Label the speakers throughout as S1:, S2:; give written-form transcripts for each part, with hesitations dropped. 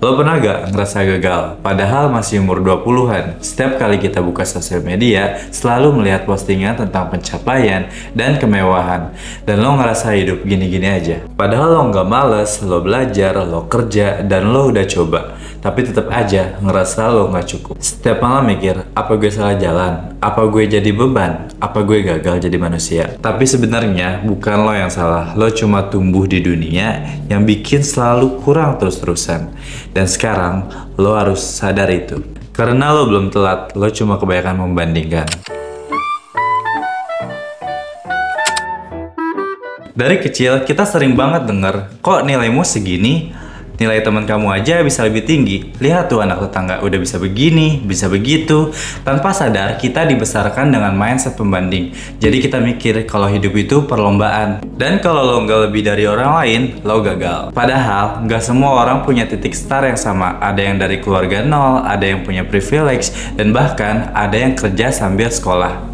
S1: Lo pernah gak ngerasa gagal? Padahal masih umur 20-an. Setiap kali kita buka sosial media, selalu melihat postingan tentang pencapaian dan kemewahan. Dan lo ngerasa hidup gini-gini aja. Padahal lo nggak males, lo belajar, lo kerja, dan lo udah coba. Tapi tetap aja ngerasa lo nggak cukup. Setiap malam mikir, apa gue salah jalan? Apa gue jadi beban? Apa gue gagal jadi manusia? Tapi sebenarnya bukan lo yang salah. Lo cuma tumbuh di dunia yang bikin selalu kurang terus-terusan. Dan sekarang lo harus sadar itu. Karena lo belum telat, lo cuma kebanyakan membandingkan. Dari kecil kita sering banget denger, kok nilaimu segini? Nilai teman kamu aja bisa lebih tinggi. Lihat tuh anak tetangga udah bisa begini, bisa begitu. Tanpa sadar kita dibesarkan dengan mindset pembanding. Jadi kita mikir kalau hidup itu perlombaan. Dan kalau lo nggak lebih dari orang lain, lo gagal. Padahal nggak semua orang punya titik start yang sama. Ada yang dari keluarga nol, ada yang punya privilege, dan bahkan ada yang kerja sambil sekolah.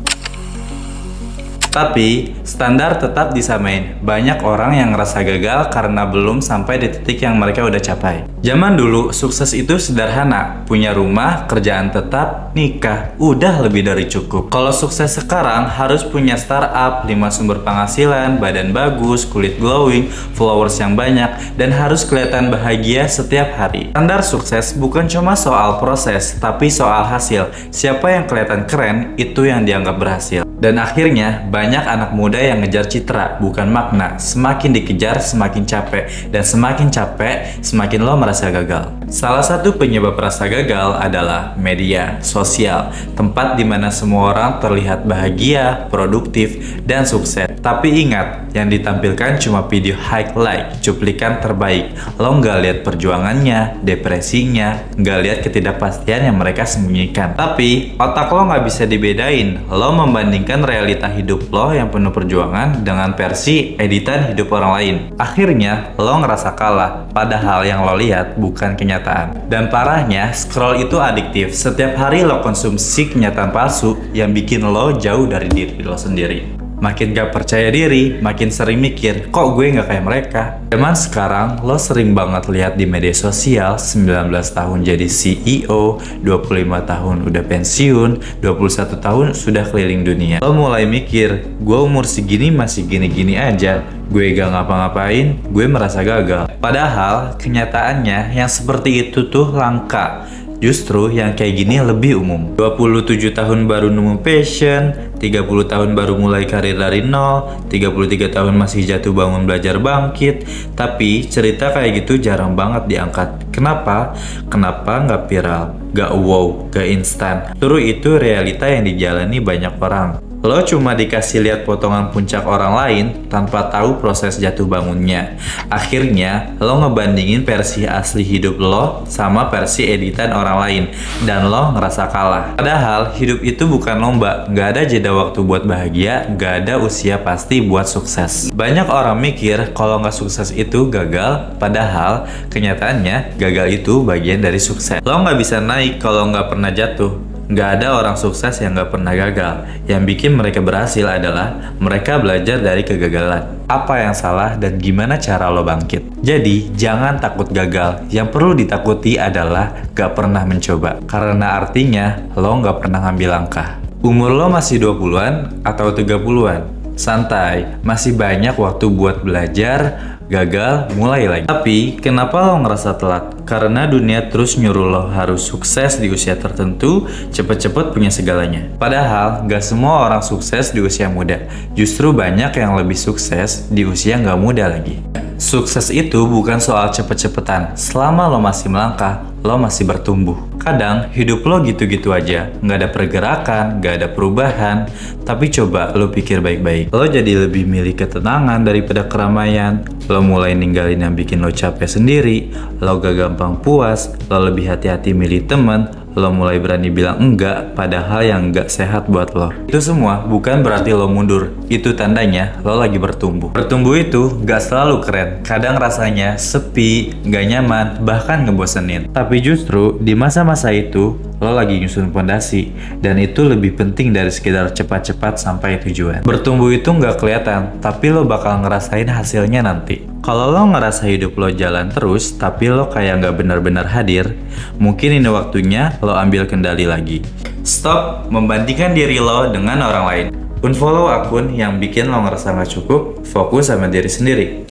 S1: Tapi, standar tetap disamain. Banyak orang yang ngerasa gagal karena belum sampai di titik yang mereka udah capai. Zaman dulu, sukses itu sederhana. Punya rumah, kerjaan tetap, nikah. Udah lebih dari cukup. Kalau sukses sekarang, harus punya startup, 5 sumber penghasilan, badan bagus, kulit glowing, followers yang banyak, dan harus kelihatan bahagia setiap hari. Standar sukses bukan cuma soal proses, tapi soal hasil. Siapa yang kelihatan keren, itu yang dianggap berhasil. Dan akhirnya, banyak anak muda yang ngejar citra, bukan makna. Semakin dikejar, semakin capek. Dan semakin capek, semakin lo merasa gagal. Salah satu penyebab rasa gagal adalah media sosial. Tempat dimana semua orang terlihat bahagia, produktif, dan sukses. Tapi ingat, yang ditampilkan cuma video highlight, cuplikan terbaik. Lo nggak lihat perjuangannya, depresinya, nggak lihat ketidakpastian yang mereka sembunyikan. Tapi, otak lo nggak bisa dibedain. Lo membandingkan realita hidup lo yang penuh perjuangan dengan versi editan hidup orang lain. Akhirnya, lo ngerasa kalah, padahal yang lo lihat bukan kenyataan. Dan parahnya, scroll itu adiktif. Setiap hari lo konsumsi kenyataan palsu yang bikin lo jauh dari diri lo sendiri. Makin gak percaya diri, makin sering mikir, kok gue gak kayak mereka? Zaman sekarang, lo sering banget lihat di media sosial, 19 tahun jadi CEO, 25 tahun udah pensiun, 21 tahun sudah keliling dunia. Lo mulai mikir, gue umur segini masih gini-gini aja, gue gak ngapa-ngapain, gue merasa gagal. Padahal, kenyataannya yang seperti itu tuh langka. Justru yang kayak gini lebih umum. 27 tahun baru nemu passion, 30 tahun baru mulai karir dari nol, 33 tahun masih jatuh bangun belajar bangkit. Tapi cerita kayak gitu jarang banget diangkat. Kenapa? Kenapa nggak viral, nggak wow, nggak instan? Terus itu realita yang dijalani banyak orang. Lo cuma dikasih lihat potongan puncak orang lain tanpa tahu proses jatuh bangunnya. Akhirnya, lo ngebandingin versi asli hidup lo sama versi editan orang lain. Dan lo ngerasa kalah. Padahal, hidup itu bukan lomba. Nggak ada jeda waktu buat bahagia, nggak ada usia pasti buat sukses. Banyak orang mikir kalau nggak sukses itu gagal, padahal kenyataannya gagal itu bagian dari sukses. Lo nggak bisa naik kalau nggak pernah jatuh. Nggak ada orang sukses yang nggak pernah gagal. Yang bikin mereka berhasil adalah mereka belajar dari kegagalan. Apa yang salah dan gimana cara lo bangkit. Jadi, jangan takut gagal. Yang perlu ditakuti adalah nggak pernah mencoba. Karena artinya lo nggak pernah ngambil langkah. Umur lo masih 20-an atau 30-an? Santai, masih banyak waktu buat belajar, gagal, mulai lagi. Tapi, kenapa lo ngerasa telat? Karena dunia terus nyuruh lo harus sukses di usia tertentu, cepet-cepet punya segalanya. Padahal, gak semua orang sukses di usia muda. Justru banyak yang lebih sukses di usia gak muda lagi. Sukses itu bukan soal cepet-cepetan. Selama lo masih melangkah, lo masih bertumbuh. Kadang hidup lo gitu-gitu aja, nggak ada pergerakan, nggak ada perubahan. Tapi coba lo pikir baik-baik. Lo jadi lebih milih ketenangan daripada keramaian. Lo mulai ninggalin yang bikin lo capek sendiri. Lo gak gampang puas. Lo lebih hati-hati milih temen. Lo mulai berani bilang enggak pada hal yang enggak sehat buat lo. Itu semua bukan berarti lo mundur. Itu tandanya lo lagi bertumbuh. Bertumbuh itu gak selalu keren. Kadang rasanya sepi, gak nyaman, bahkan ngebosenin. Tapi justru di masa-masa itu lo lagi nyusun fondasi, dan itu lebih penting dari sekedar cepat-cepat sampai tujuan. Bertumbuh itu nggak kelihatan, tapi lo bakal ngerasain hasilnya nanti. Kalau lo ngerasa hidup lo jalan terus, tapi lo kayak nggak benar-benar hadir, mungkin ini waktunya lo ambil kendali lagi. Stop membandingkan diri lo dengan orang lain. Unfollow akun yang bikin lo ngerasa nggak cukup, fokus sama diri sendiri.